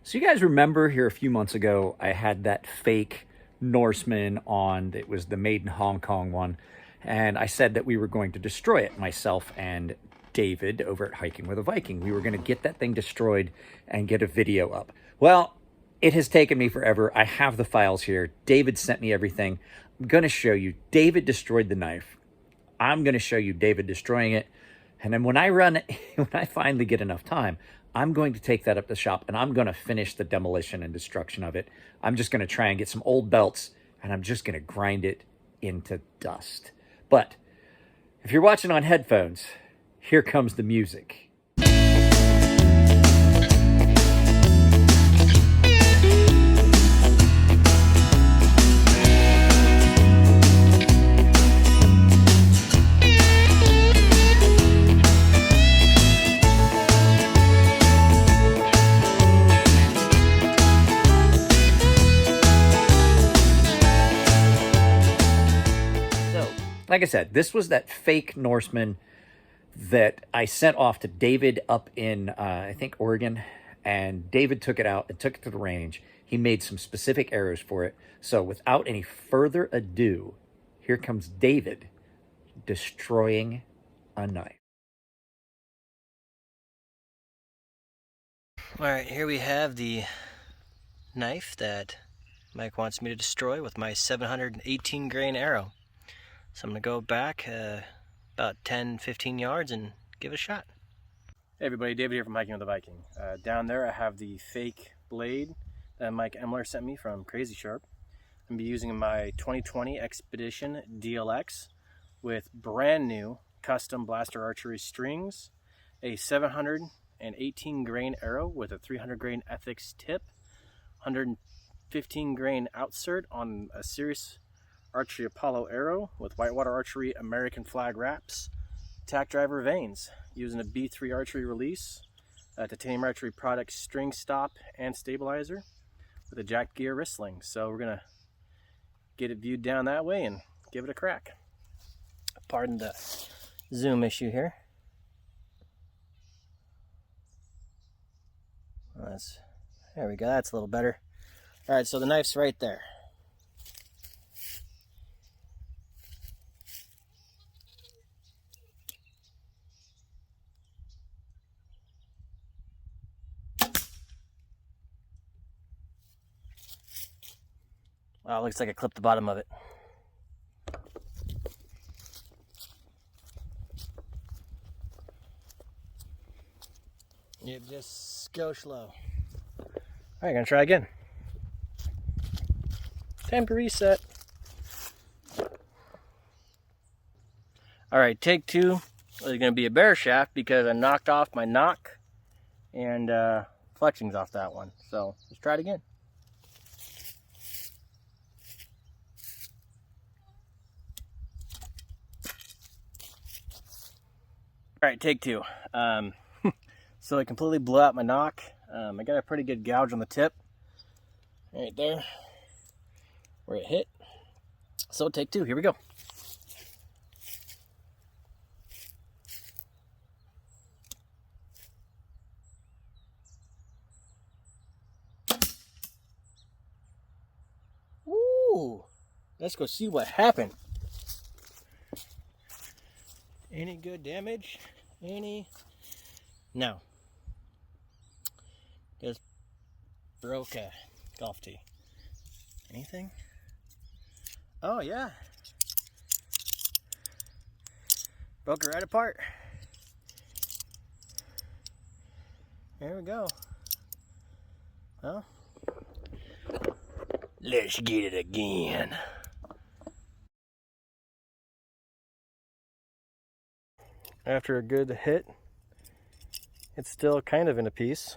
So you guys remember here a few months ago, I had that fake Norseman on. It was the made in Hong Kong one. And I said that we were going to destroy it, myself and David over at Hiking with a Viking. We were going to get that thing destroyed and get a video up. Well, it has taken me forever. I have the files here. David sent me everything. I'm going to show you. David destroyed the knife. I'm going to show you David destroying it. And then when I finally get enough time, I'm going to take that up to the shop and I'm going to finish the demolition and destruction of it. I'm just going to try and get some old belts and I'm just going to grind it into dust. But if you're watching on headphones, here comes the music. Like I said, this was that fake Norseman that I sent off to David up in, I think, Oregon. And David took it out and took it to the range. He made some specific arrows for it. So without any further ado, here comes David destroying a knife. All right, here we have the knife that Mike wants me to destroy with my 718 grain arrow. So I'm going to go back about 10-15 yards and give it a shot. Hey everybody, David here from Hiking with the Viking. Down there I have the fake blade that Mike Emler sent me from Crazy Sharp. I'm going to be using my 2020 Expedition DLX with brand new custom blaster archery strings, a 718 grain arrow with a 300 grain ethics tip, 115 grain outsert on a Sirius Archery Apollo arrow with Whitewater Archery American flag wraps, tack driver vanes, using a B3 archery release, titanium archery product string stop and stabilizer with a jacked gear wristling. So we're gonna get it viewed down that way and give it a crack. Pardon the zoom issue here. There we go, that's a little better. All right, so the knife's right there. Wow, looks like I clipped the bottom of it. You just go slow. All right, gonna try again. Time to reset. All right, take two. There's gonna be a bear shaft because I knocked off my knock and fletchings off that one. So let's try it again. All right, take two. So I completely blew out my knock. I got a pretty good gouge on the tip, right there, where it hit. So take two, here we go. Ooh, let's go see what happened. Any good damage? No. Just broke a golf tee. Anything? Oh yeah. Broke it right apart. There we go. Well, let's get it again. After a good hit, it's still kind of in a piece.